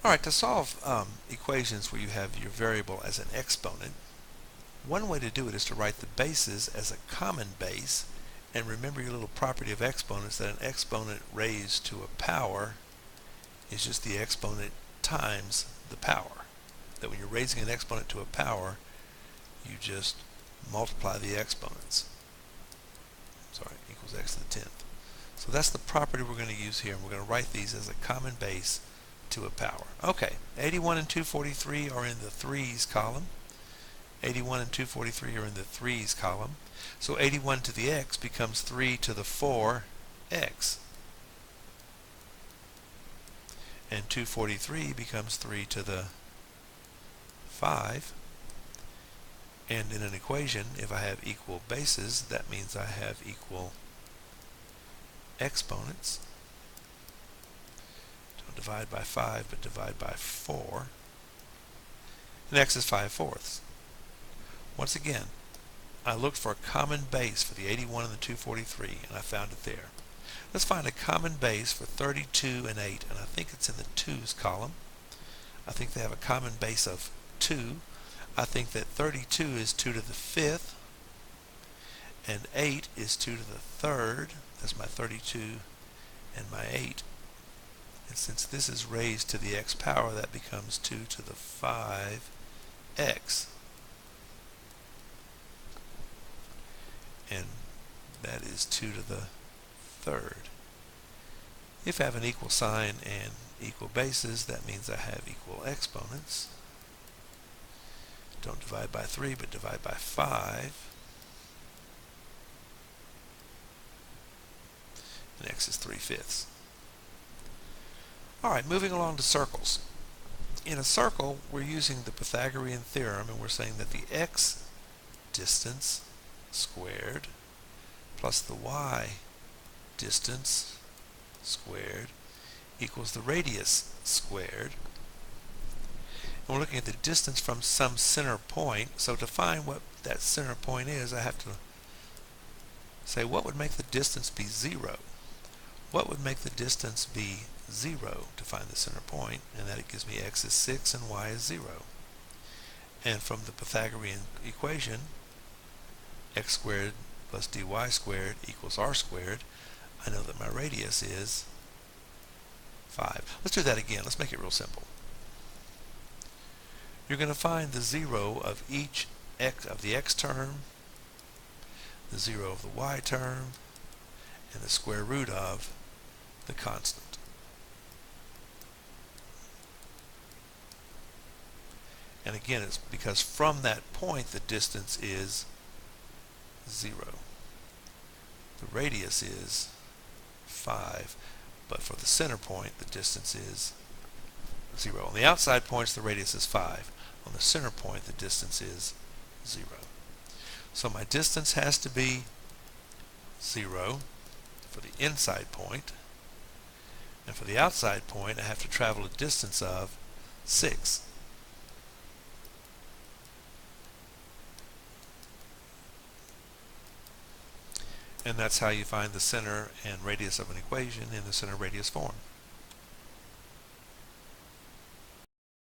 Alright, to solve equations where you have your variable as an exponent, one way to do it is to write the bases as a common base, and remember your little property of exponents that an exponent raised to a power is just the exponent times the power. That when you're raising an exponent to a power, you just multiply the exponents. Sorry, equals x to the 10th. So that's the property we're going to use here, and we're going to write these as a common base to a power. Okay, 81 and 243 are in the 3's column. 81 and 243 are in the 3's column. So 81 to the x becomes 3 to the 4x. And 243 becomes 3 to the 5. And in an equation, if I have equal bases, that means I have equal exponents. Don't divide by 5, but divide by 4. And x is 5/4. Once again, I looked for a common base for the 81 and the 243, and I found it there. Let's find a common base for 32 and 8, and I think it's in the 2's column. I think they have a common base of 2. I think that 32 is 2 to the 5th, and 8 is 2 to the 3rd. That's my 32 and my 8. And since this is raised to the x power, that becomes 2 to the 5x. And that is 2 to the 3rd. If I have an equal sign and equal bases, that means I have equal exponents. Don't divide by 3, but divide by 5. And x is 3/5. Alright, moving along to circles. In a circle, we're using the Pythagorean theorem, and we're saying that the x distance squared plus the y distance squared equals the radius squared. And we're looking at the distance from some center point. So to find what that center point is, I have to say, what would make the distance be 0? What would make the distance be 0 to find the center point? And that it gives me x is 6 and y is 0. And from the Pythagorean equation, x squared plus dy squared equals r squared, I know that my radius is 5. Let's do that again. Let's make it real simple. You're going to find the 0 of each x of the x term, the 0 of the y term, and the square root of the constant. And again, it's because from that point the distance is 0. The radius is 5, but for the center point the distance is 0. On the outside points the radius is 5. On the center point the distance is 0. So my distance has to be 0 for the inside point, and for the outside point I have to travel a distance of 6. And that's how you find the center and radius of an equation in the center radius form.